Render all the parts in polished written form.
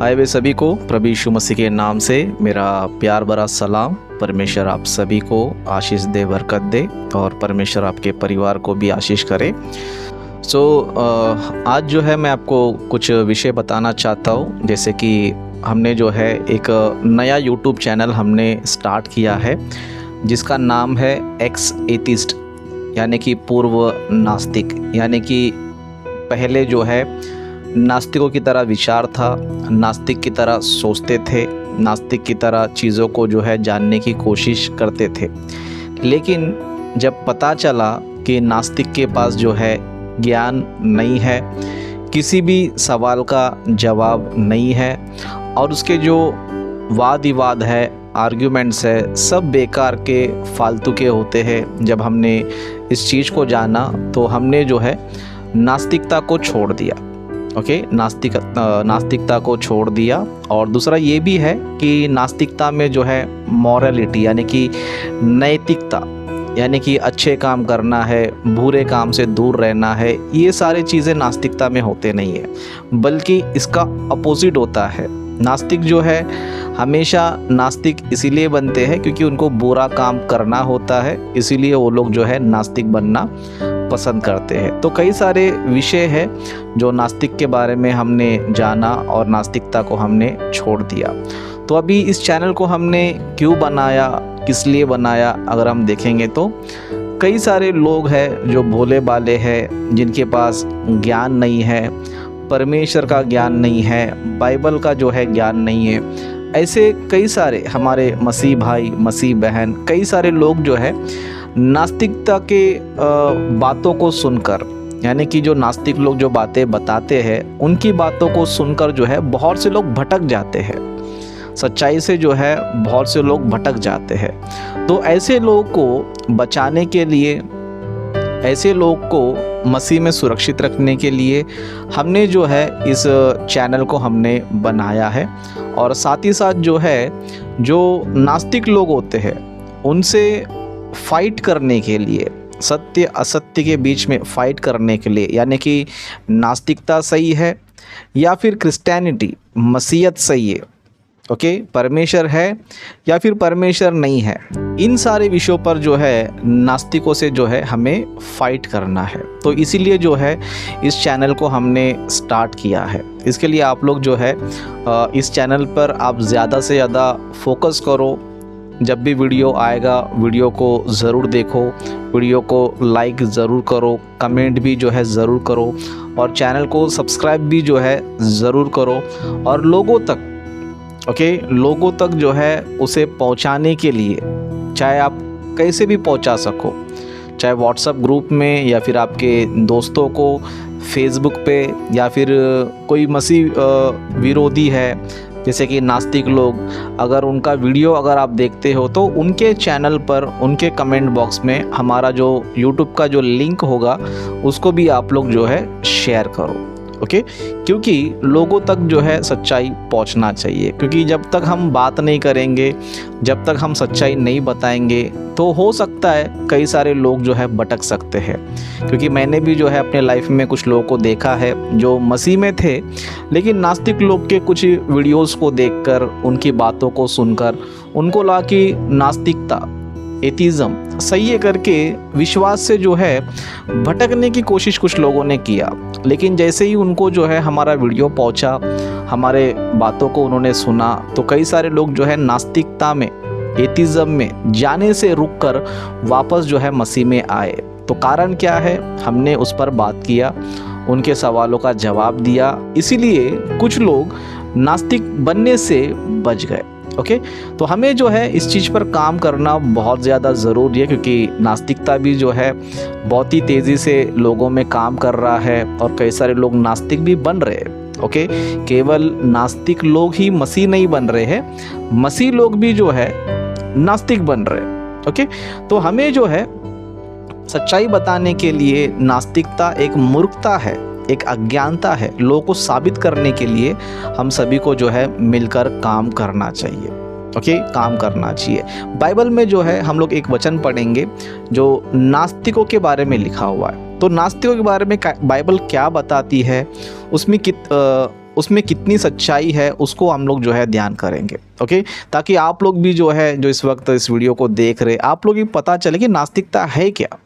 आए हुए सभी को प्रभु यीशु मसीह के नाम से मेरा प्यार भरा सलाम। परमेश्वर आप सभी को आशीष दे, बरकत दे और परमेश्वर आपके परिवार को भी आशीष करे। आज जो है मैं आपको कुछ विषय बताना चाहता हूँ। जैसे कि हमने जो है एक नया यूट्यूब चैनल हमने स्टार्ट किया है जिसका नाम है एक्स एथिस्ट, यानी कि पूर्व नास्तिक। यानी कि पहले जो है नास्तिकों की तरह विचार था, नास्तिक की तरह सोचते थे, नास्तिक की तरह चीज़ों को जो है जानने की कोशिश करते थे। लेकिन जब पता चला कि नास्तिक के पास जो है ज्ञान नहीं है, किसी भी सवाल का जवाब नहीं है और उसके जो वाद विवाद है, आर्ग्यूमेंट्स है, सब बेकार के फालतू के होते हैं। जब हमने इस चीज़ को जाना तो हमने जो है नास्तिकता को छोड़ दिया। नास्तिकता को छोड़ दिया। और दूसरा ये भी है कि नास्तिकता में जो है मॉरलिटी यानी कि नैतिकता, यानी कि अच्छे काम करना है, बुरे काम से दूर रहना है, ये सारी चीज़ें नास्तिकता में होते नहीं है, बल्कि इसका अपोजिट होता है। नास्तिक जो है हमेशा नास्तिक इसीलिए बनते हैं क्योंकि उनको बुरा काम करना होता है, इसीलिए वो लोग जो है नास्तिक बनना पसंद करते हैं। तो कई सारे विषय हैं जो नास्तिक के बारे में हमने जाना और नास्तिकता को हमने छोड़ दिया। तो अभी इस चैनल को हमने क्यों बनाया, किस लिए बनाया, अगर हम देखेंगे तो कई सारे लोग हैं जो भोले भाले हैं, जिनके पास ज्ञान नहीं है, परमेश्वर का ज्ञान नहीं है, बाइबल का जो है ज्ञान नहीं है। ऐसे कई सारे हमारे मसीह भाई, मसीह बहन, कई सारे लोग जो है नास्तिकता के बातों को सुनकर, यानी कि जो नास्तिक लोग जो बातें बताते हैं उनकी बातों को सुनकर जो है बहुत से लोग भटक जाते हैं, सच्चाई से जो है बहुत से लोग भटक जाते हैं। तो ऐसे लोगों को बचाने के लिए, ऐसे लोग को मसीह में सुरक्षित रखने के लिए हमने जो है इस चैनल को हमने बनाया है। और साथ ही साथ जो है जो नास्तिक लोग होते हैं उनसे फाइट करने के लिए, सत्य असत्य के बीच में फाइट करने के लिए, यानी कि नास्तिकता सही है या फिर क्रिश्चियनिटी, मसीहत सही है, परमेश्वर है या फिर परमेश्वर नहीं है, इन सारे विषयों पर जो है नास्तिकों से जो है हमें फाइट करना है। तो इसीलिए जो है इस चैनल को हमने स्टार्ट किया है। इसके लिए आप लोग जो है इस चैनल पर आप ज़्यादा से ज़्यादा फोकस करो। जब भी वीडियो आएगा वीडियो को ज़रूर देखो, वीडियो को लाइक ज़रूर करो, कमेंट भी जो है ज़रूर करो और चैनल को सब्सक्राइब भी जो है ज़रूर करो। और लोगों तक जो है उसे पहुंचाने के लिए, चाहे आप कैसे भी पहुंचा सको, चाहे व्हाट्सएप ग्रुप में या फिर आपके दोस्तों को फेसबुक पे, या फिर कोई मसीह विरोधी है जैसे कि नास्तिक लोग, अगर उनका वीडियो अगर आप देखते हो तो उनके चैनल पर, उनके कमेंट बॉक्स में हमारा जो यूट्यूब का जो लिंक होगा उसको भी आप लोग जो है शेयर करो। क्योंकि लोगों तक जो है सच्चाई पहुंचना चाहिए। क्योंकि जब तक हम बात नहीं करेंगे, जब तक हम सच्चाई नहीं बताएंगे तो हो सकता है कई सारे लोग जो है भटक सकते हैं। क्योंकि मैंने भी जो है अपने लाइफ में कुछ लोगों को देखा है जो मसीह में थे, लेकिन नास्तिक लोग के कुछ वीडियोस को देखकर, उनकी बातों को सुनकर उनको लगा कि नास्तिकता, एथिज्म सही है करके विश्वास से जो है भटकने की कोशिश कुछ लोगों ने किया। लेकिन जैसे ही उनको जो है हमारा वीडियो पहुंचा, हमारे बातों को उन्होंने सुना, तो कई सारे लोग जो है नास्तिकता में, एथिज्म में जाने से रुककर वापस जो है मसीह में आए। तो कारण क्या है, हमने उस पर बात किया, उनके सवालों का जवाब दिया। इसीलिए कुछ लोग नास्तिक बनने से बच गए। तो हमें जो है इस चीज़ पर काम करना बहुत ज़्यादा ज़रूरी है, क्योंकि नास्तिकता भी जो है बहुत ही तेज़ी से लोगों में काम कर रहा है और कई सारे लोग नास्तिक भी बन रहे हैं। केवल नास्तिक लोग ही मसीह नहीं बन रहे हैं, मसीह लोग भी जो है नास्तिक बन रहे हैं। तो हमें जो है सच्चाई बताने के लिए, नास्तिकता एक मूर्खता है, एक अज्ञानता है, लोगों को साबित करने के लिए हम सभी को जो है मिलकर काम करना चाहिए। काम करना चाहिए। बाइबल में जो है हम लोग एक वचन पढ़ेंगे जो नास्तिकों के बारे में लिखा हुआ है। तो नास्तिकों के बारे में बाइबल क्या बताती है, उसमें उसमें कितनी सच्चाई है उसको हम लोग जो है ध्यान करेंगे। ओके, ताकि आप लोग भी जो है जो इस वक्त इस वीडियो को देख रहे, आप लोग भी पता चले कि नास्तिकता है क्या।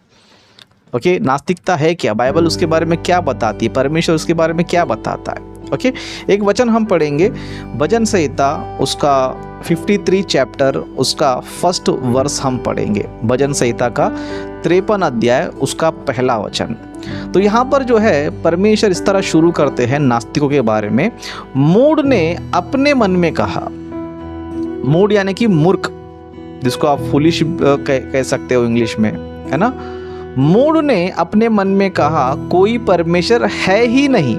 ओके, नास्तिकता है क्या, बाइबल उसके बारे में क्या बताती है, परमेश्वर उसके बारे में क्या बताता है। ओके, एक वचन हम पढ़ेंगे भजन संहिता उसका 53 चैप्टर उसका फर्स्ट वर्स हम पढ़ेंगे। भजन संहिता का 53 अध्याय उसका पहला वचन। तो यहाँ पर जो है परमेश्वर इस तरह शुरू करते हैं नास्तिकों के बारे में। मूढ़ ने अपने मन में कहा, मूढ़ यानी कि मूर्ख, जिसको आप फुलिश कह सकते हो इंग्लिश में, है ना। मूढ़ ने अपने मन में कहा कोई परमेश्वर है ही नहीं।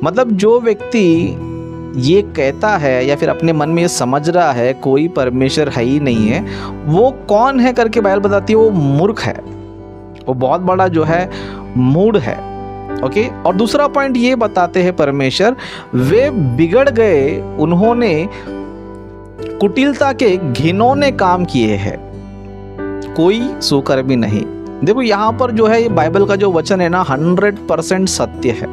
मतलब जो व्यक्ति ये कहता है या फिर अपने मन में ये समझ रहा है कोई परमेश्वर है ही नहीं है, वो कौन है करके बाइबल बताती है, वो मूर्ख है, वो बहुत बड़ा जो है मूढ़ है। ओके, और दूसरा पॉइंट ये बताते हैं परमेश्वर, वे बिगड़ गए, उन्होंने कुटिलता के घिनौने काम किए हैं, कोई सुकर्मी नहीं। देखो यहाँ पर जो है ये बाइबल का जो वचन है ना 100% सत्य है,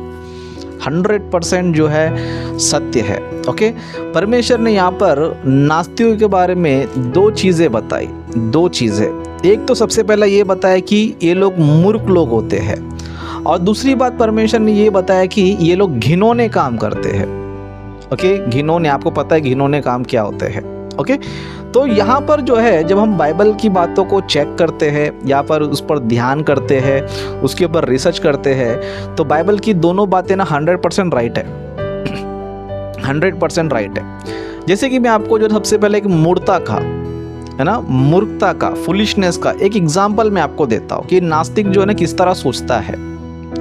100% जो है सत्य है। ओके, परमेश्वर ने यहाँ पर नास्तिकों के बारे में दो चीज़ें बताई, दो चीज़ें। एक तो सबसे पहला ये बताया कि ये लोग मूर्ख लोग होते हैं, और दूसरी बात परमेश्वर ने ये बताया कि ये लोग घिनौने काम करते हैं। ओके, घिनौने, आपको पता है घिनौने काम क्या होते हैं। ओके, तो यहाँ पर जो है जब हम बाइबल की बातों को चेक करते हैं या पर उस पर ध्यान करते हैं, उसके ऊपर रिसर्च करते हैं, तो बाइबल की दोनों बातें ना 100% राइट है, 100% राइट है। जैसे कि मैं आपको जो सबसे पहले एक मूर्खता का, है ना, मूर्खता का, फुलिशनेस का एक एग्जाम्पल मैं आपको देता हूँ कि नास्तिक जो है ना किस तरह सोचता है।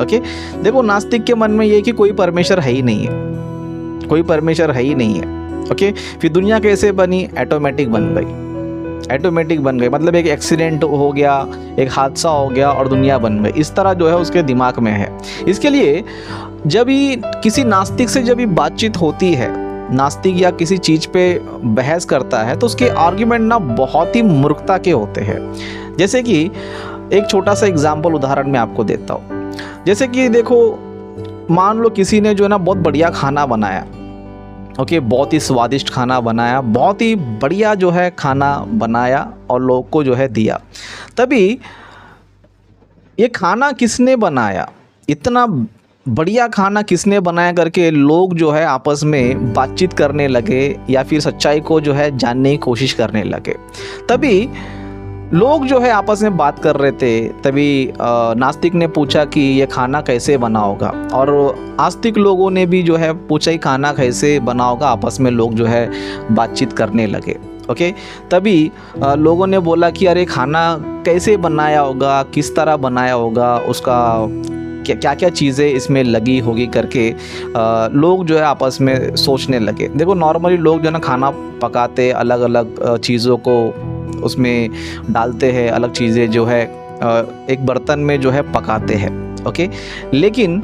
ओके, देखो नास्तिक के मन में ये कि कोई परमेश्वर है ही नहीं है, कोई परमेश्वर है ही नहीं है। ओके, फिर दुनिया कैसे बनी, ऑटोमेटिक बन गई, ऑटोमेटिक बन गई, मतलब एक एक्सीडेंट हो गया, एक हादसा हो गया और दुनिया बन गई, इस तरह जो है उसके दिमाग में है। इसके लिए जब भी किसी नास्तिक से जब भी बातचीत होती है, नास्तिक या किसी चीज़ पे बहस करता है, तो उसके आर्ग्यूमेंट ना बहुत ही मूर्खता के होते हैं। जैसे कि एक छोटा सा एग्जाम्पल, उदाहरण मैं आपको देता हूँ। जैसे कि देखो, मान लो किसी ने जो है ना बहुत बढ़िया खाना बनाया, ओके, बहुत ही स्वादिष्ट खाना बनाया, बहुत ही बढ़िया जो है खाना बनाया और लोग को जो है दिया। तभी ये खाना किसने बनाया, इतना बढ़िया खाना किसने बनाया करके लोग जो है आपस में बातचीत करने लगे या फिर सच्चाई को जो है जानने की कोशिश करने लगे। तभी लोग जो है आपस में बात कर रहे थे, तभी नास्तिक ने पूछा कि ये खाना कैसे बना होगा, और आस्तिक लोगों ने भी जो है पूछा कि खाना कैसे बना होगा, आपस में लोग जो है बातचीत करने लगे। ओके, तभी लोगों ने बोला कि अरे खाना कैसे बनाया होगा, किस तरह बनाया होगा, उसका क्या क्या चीज़ें इसमें लगी होगी करके लोग जो है आपस में सोचने लगे। देखो नॉर्मली लोग जो है ना खाना पकाते, अलग अलग चीज़ों को उसमें डालते हैं, अलग चीज़ें जो है एक बर्तन में जो है पकाते हैं। ओके, लेकिन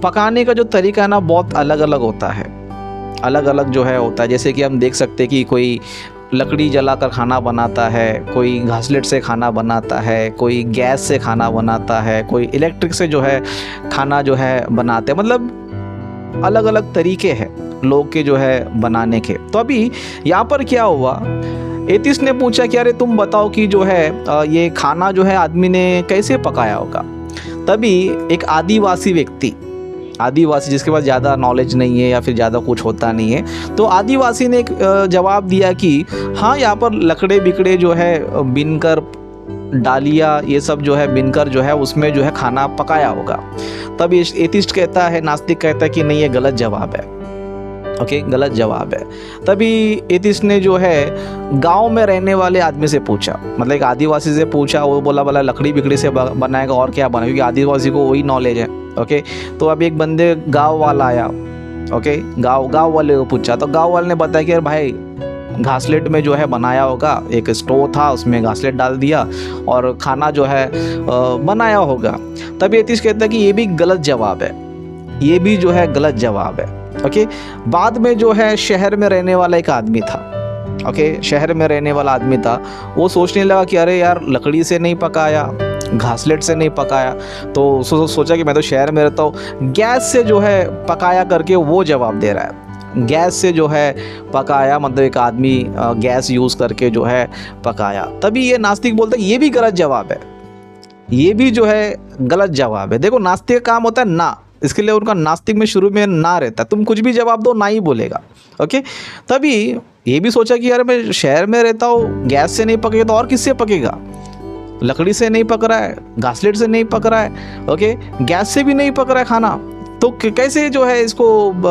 पकाने का जो तरीका है ना बहुत अलग अलग होता है, अलग अलग जो है होता है। जैसे कि हम देख सकते हैं कि कोई लकड़ी जलाकर खाना बनाता है, कोई घासलेट से खाना बनाता है, कोई गैस से खाना बनाता है, कोई इलेक्ट्रिक से जो है खाना जो है बनाते हैं। मतलब अलग अलग तरीके हैं लोग के जो है बनाने के। तो अभी यहाँ पर क्या हुआ, एथिस्ट ने पूछा कि अरे तुम बताओ कि जो है ये खाना जो है आदमी ने कैसे पकाया होगा। तभी एक आदिवासी व्यक्ति, आदिवासी जिसके पास ज़्यादा नॉलेज नहीं है या फिर ज़्यादा कुछ होता नहीं है, तो आदिवासी ने एक जवाब दिया कि हाँ, यहाँ पर लकड़े बिकड़े जो है बिनकर, डालियाँ ये सब जो है बिनकर जो है उसमें जो है खाना पकाया होगा। तब एथिस्ट कहता है, नास्तिक कहता है कि नहीं, ये गलत जवाब है। ओके, गलत जवाब है। तभी एथिस्ट ने जो है गांव में रहने वाले आदमी से पूछा, मतलब एक आदिवासी से पूछा, वो बोला लकड़ी बिकड़ी से बनाएगा और क्या बनाएगा, क्योंकि आदिवासी को वही नॉलेज है। ओके, तो अब एक बंदे गांव वाला आया। ओके, गांव वाले को पूछा, तो गांव वाले ने बताया कि अरे भाई घासलेट में जो है बनाया होगा, एक स्टोव था उसमें घासलेट डाल दिया और खाना जो है बनाया होगा। तभी एथिस्ट कहता है कि ये भी गलत जवाब है, ये भी जो है गलत जवाब है। ओके, बाद में जो है शहर में रहने वाला एक आदमी था। ओके, शहर में रहने वाला आदमी था, वो सोचने लगा कि अरे यार लकड़ी से नहीं पकाया, घासलेट से नहीं पकाया, तो सोचा कि मैं तो शहर में रहता हूँ, गैस से जो है पकाया करके वो जवाब दे रहा है। गैस से जो है पकाया, मतलब एक आदमी गैस यूज़ करके जो है पकाया। तभी ये नास्तिक बोलता है ये भी गलत जवाब है, ये भी जो है गलत जवाब है। देखो नास्तिक का काम होता है ना, इसके लिए उनका नास्तिक में शुरू में ना रहता है, तुम कुछ भी जवाब दो ना ही बोलेगा। ओके, तभी ये भी सोचा कि यार मैं शहर में रहता हूँ, गैस से नहीं पकेगा तो और किससे पकेगा, लकड़ी से नहीं पक रहा है, घासलेट से नहीं पक रहा है, ओके, गैस से भी नहीं पक रहा है खाना, तो कैसे जो है इसको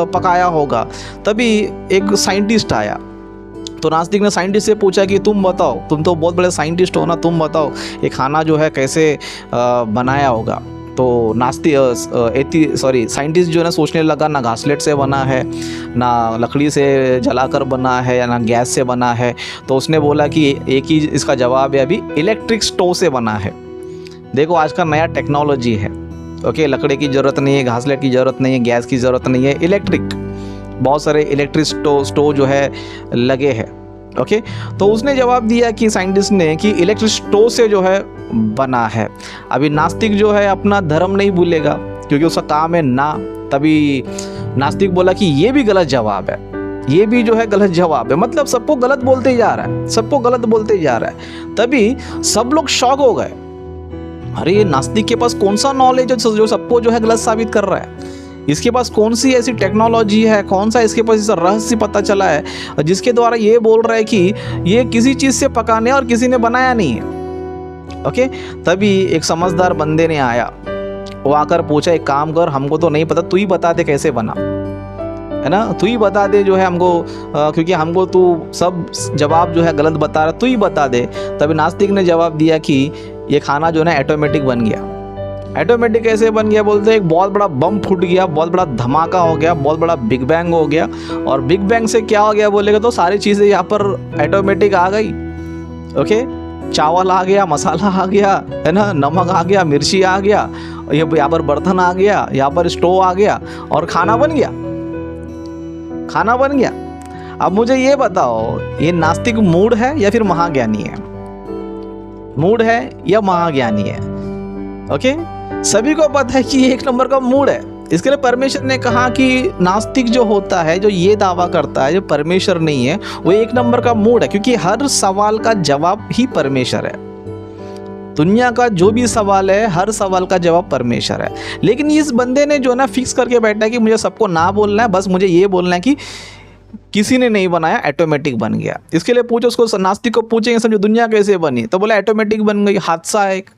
पकाया होगा। तभी एक साइंटिस्ट आया, तो नास्तिक ने साइंटिस्ट से पूछा कि तुम बताओ, तुम तो बहुत बड़े साइंटिस्ट हो ना, तुम बताओ ये खाना जो है कैसे बनाया होगा। तो साइंटिस्ट जो है ना सोचने लगा, ना घासलेट से बना है, ना लकड़ी से जलाकर बना है, या ना गैस से बना है। तो उसने बोला कि एक ही इसका जवाब है, अभी इलेक्ट्रिक स्टोव से बना है। देखो आज का नया टेक्नोलॉजी है, ओके, लकड़ी की ज़रूरत नहीं है, घासलेट की ज़रूरत नहीं है, गैस की ज़रूरत नहीं है, इलेक्ट्रिक, बहुत सारे इलेक्ट्रिक स्टोव जो है लगे हैं। ओके, तो उसने जवाब दिया कि साइंटिस्ट ने कि इलेक्ट्रिक स्टोव से जो है बना है। अभी नास्तिक जो है अपना धर्म नहीं भूलेगा, क्योंकि उसका काम है ना। तभी नास्तिक बोला कि ये भी गलत जवाब है, ये भी जो है गलत जवाब है, मतलब सबको गलत बोलते जा रहा है, सबको गलत बोलते जा रहा है। तभी सब लोग शॉक हो गए, अरे ये नास्तिक के पास कौन सा नॉलेज है जो सबको जो है गलत साबित कर रहा है, इसके पास कौन सी ऐसी टेक्नोलॉजी है, कौन सा इसके पास ऐसा रहस्य पता चला है जिसके द्वारा ये बोल रहा है कि ये किसी चीज़ से पकाने और किसी ने बनाया नहीं है। ओके, तभी एक समझदार बंदे ने आया, वो आकर पूछा एक काम कर, हमको तो नहीं पता, तू ही बता दे कैसे बना, है ना, तू ही बता दे जो है हमको, क्योंकि हमको तू सब जवाब जो है गलत बता रहा, तू ही बता दे। तभी नास्तिक ने जवाब दिया कि ये खाना जो है ना ऑटोमेटिक बन गया। ऑटोमेटिक कैसे बन गया बोलते हैं, एक बहुत बड़ा बम फूट गया, बहुत बड़ा धमाका हो गया, बहुत बड़ा बिग बैंग हो गया, और बिग बैंग से क्या हो गया बोलेगा तो सारी चीज़ें यहाँ पर ऑटोमेटिक आ गई। ओके, चावल आ गया, मसाला आ गया, है ना, नमक आ गया, मिर्ची आ गया, यहाँ पर बर्तन आ गया, यहाँ पर स्टोव आ गया, और खाना बन गया, खाना बन गया। अब मुझे ये बताओ, ये नास्तिक मूड है या फिर महाज्ञानी है? मूड है या महाज्ञानी है? ओके, सभी को पता है कि ये एक नंबर का मूड है। इसके लिए परमेश्वर ने कहा कि नास्तिक जो होता है, जो ये दावा करता है जो परमेश्वर नहीं है, वो एक नंबर का मूड है, क्योंकि हर सवाल का जवाब ही परमेश्वर है। दुनिया का जो भी सवाल है, हर सवाल का जवाब परमेश्वर है। लेकिन इस बंदे ने जो ना फिक्स करके बैठा है कि मुझे सबको ना बोलना है, बस मुझे ये बोलना है कि किसी ने नहीं बनाया, ऑटोमेटिक बन गया। इसके लिए पूछो, उसको नास्तिक को पूछेंगे समझो दुनिया कैसे बनी, तो बोला ऑटोमेटिक बन गई, हादसा है एक,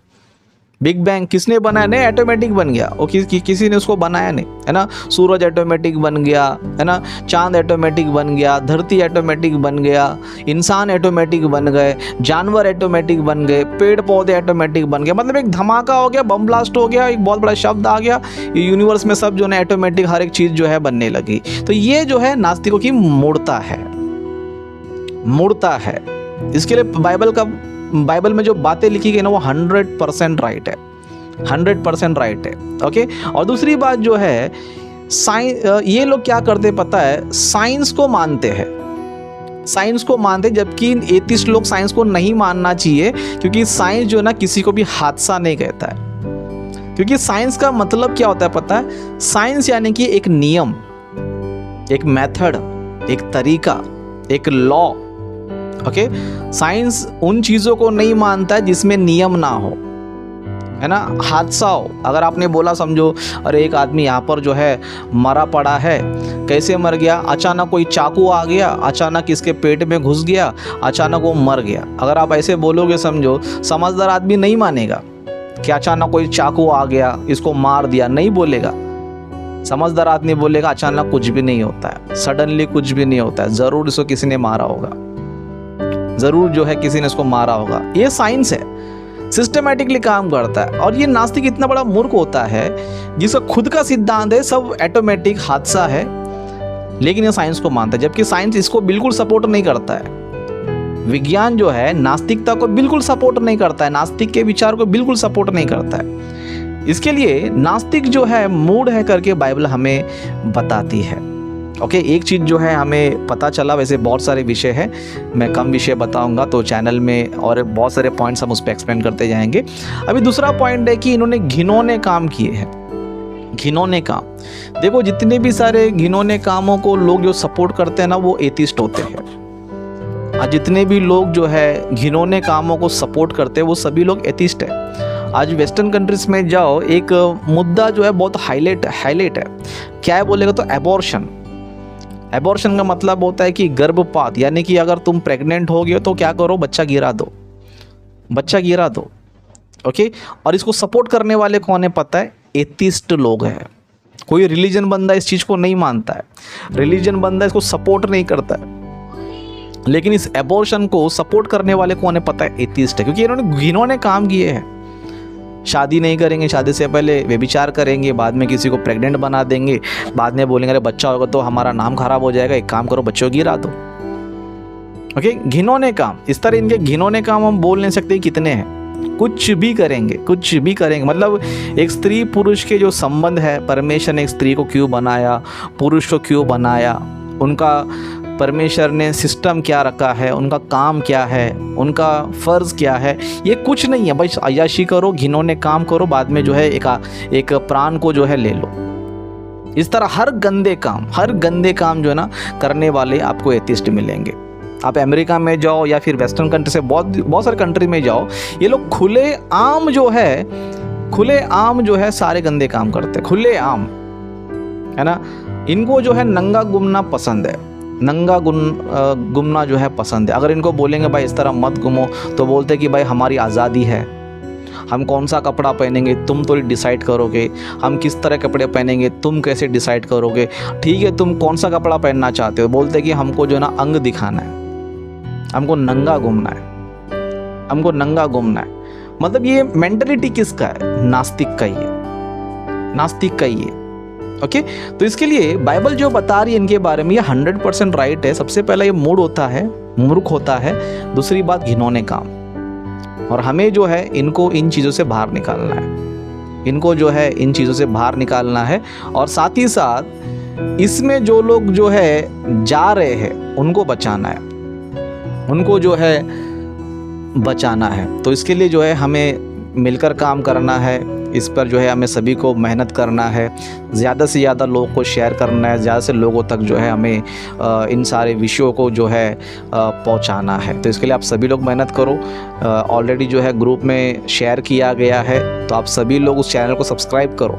बिग बैंग किसने बनाया? नहीं, ऑटोमेटिक बन गया। वो किसी ने उसको बनाया नहीं, है ना। सूरज ऑटोमेटिक बन गया, है ना, चांद ऑटोमेटिक बन गया, धरती ऑटोमेटिक बन गया, इंसान ऑटोमेटिक बन गए, जानवर ऑटोमेटिक बन गए, पेड़ पौधे ऑटोमेटिक बन गए। मतलब एक धमाका हो गया, बम ब्लास्ट हो गया, एक बहुत बड़ा शब्द आ गया, यूनिवर्स में सब जो है ऑटोमेटिक हर एक चीज़ जो है बनने लगी। तो ये जो है नास्तिकों की मूर्ता है, मूर्ता है। इसके लिए बाइबल में जो बातें लिखी गई ना, वो 100% राइट है, 100% राइट है। ओके, और दूसरी बात जो है, ये लोग क्या करते पता है, साइंस को मानते हैं, साइंस को मानते, जबकि एथिस्ट लोग साइंस को नहीं मानना चाहिए, क्योंकि साइंस जो है ना किसी को भी हादसा नहीं कहता है। क्योंकि साइंस का मतलब क्या होता है पता है? साइंस यानी कि एक नियम, एक मेथड, एक तरीका, एक लॉ। ओके, साइंस उन चीज़ों को नहीं मानता है जिसमें नियम ना हो, है ना, हादसा हो। अगर आपने बोला समझो, अरे एक आदमी यहाँ पर जो है मरा पड़ा है, कैसे मर गया? अचानक कोई चाकू आ गया, अचानक इसके पेट में घुस गया, अचानक वो मर गया। अगर आप ऐसे बोलोगे समझो, समझदार आदमी नहीं मानेगा कि अचानक कोई चाकू आ गया, इसको मार दिया, नहीं बोलेगा। समझदार आदमी बोलेगा अचानक कुछ भी नहीं होता है, सडनली कुछ भी नहीं होता है, ज़रूर इसको किसी ने मारा होगा, ज़रूर जो है किसी ने इसको मारा होगा। ये साइंस है, सिस्टमैटिकली काम करता है। और ये नास्तिक इतना बड़ा मूर्ख होता है जिसका खुद का सिद्धांत है सब ऑटोमेटिक हादसा है, लेकिन ये साइंस को मानता है, जबकि साइंस इसको बिल्कुल सपोर्ट नहीं करता है। विज्ञान जो है नास्तिकता को बिल्कुल सपोर्ट नहीं करता है, नास्तिक के विचार को बिल्कुल सपोर्ट नहीं करता है। इसके लिए नास्तिक जो है मूड है करके बाइबल हमें बताती है। ओके, एक चीज़ जो है हमें पता चला, वैसे बहुत सारे विषय हैं, मैं कम विषय बताऊंगा तो चैनल में, और बहुत सारे पॉइंट्स हम उस पर एक्सप्लेन करते जाएंगे। अभी दूसरा पॉइंट है कि इन्होंने घिनौने काम किए हैं। घिनौने काम, देखो जितने भी सारे घिनौने कामों को लोग जो सपोर्ट करते हैं ना, वो एथिस्ट होते हैं। आज जितने भी लोग जो है घिनौने कामों को सपोर्ट करते हैं, वो सभी लोग एथिस्ट है। आज वेस्टर्न कंट्रीज में जाओ, एक मुद्दा जो है बहुत हाईलाइट है। क्या है बोलेगा तो एबॉर्शन। एबॉर्शन का मतलब होता है कि गर्भपात, यानी कि अगर तुम प्रेग्नेंट हो गए तो क्या करो, बच्चा गिरा दो। ओके, और इसको सपोर्ट करने वाले कौन है पता है? एथिस्ट लोग हैं। कोई रिलीजन बंदा इस चीज़ को नहीं मानता है, रिलीजन बंदा इसको सपोर्ट नहीं करता है, लेकिन इस एबॉर्शन को सपोर्ट करने वाले कौन है पता है? एथिस्ट है। क्योंकि इन्होंने घिनौने काम किए हैं। शादी नहीं करेंगे, शादी से पहले व्यभिचार करेंगे, बाद में किसी को प्रेग्नेंट बना देंगे, बाद में बोलेंगे अरे बच्चा होगा तो हमारा नाम खराब हो जाएगा, एक काम करो बच्चों गिरा दो। ओके, घिनौने काम, इस तरह इनके घिनौने काम हम बोल नहीं सकते कितने हैं। कुछ भी करेंगे। मतलब एक स्त्री पुरुष के जो संबंध है, परमेश्वर ने एक स्त्री को क्यों बनाया, पुरुष को क्यों बनाया, उनका परमेश्वर ने सिस्टम क्या रखा है, उनका काम क्या है, उनका फ़र्ज़ क्या है, ये कुछ नहीं है। बस अय्याशी करो, घिनौने काम करो, बाद में जो है एक प्राण को जो है ले लो। इस तरह हर गंदे काम जो है ना करने वाले आपको एथिस्ट मिलेंगे। आप अमेरिका में जाओ या फिर वेस्टर्न कंट्री से बहुत सारे कंट्री में जाओ, ये लोग खुले आम जो है सारे गंदे काम करते हैं, खुले आम, है ना। इनको जो है नंगा घूमना पसंद है, घूमना जो है पसंद है। अगर इनको बोलेंगे भाई इस तरह मत घूमो, तो बोलते कि भाई हमारी आज़ादी है, हम कौन सा कपड़ा पहनेंगे तुम तो डिसाइड करोगे, हम किस तरह कपड़े पहनेंगे तुम कैसे डिसाइड करोगे, ठीक है तुम कौन सा कपड़ा पहनना चाहते हो, बोलते कि हमको जो है ना अंग दिखाना है, हमको नंगा घूमना है। मतलब ये मेंटलिटी किसका है? नास्तिक का ही है। ओके, तो इसके लिए बाइबल जो बता रही है इनके बारे में, ये 100% राइट है। सबसे पहला ये मूर्ख होता है, दूसरी बात घिनौने काम, और हमें जो है इनको इन चीज़ों से बाहर निकालना है, और साथ ही साथ इसमें जो लोग जो है जा रहे हैं उनको बचाना है। तो इसके लिए जो है हमें मिलकर काम करना है, इस पर जो है हमें सभी को मेहनत करना है, ज़्यादा से ज़्यादा लोगों को शेयर करना है, ज़्यादा से लोगों तक जो है हमें इन सारे विषयों को जो है पहुंचाना है। तो इसके लिए आप सभी लोग मेहनत करो। ऑलरेडी जो है ग्रुप में शेयर किया गया है, तो आप सभी लोग उस चैनल को सब्सक्राइब करो।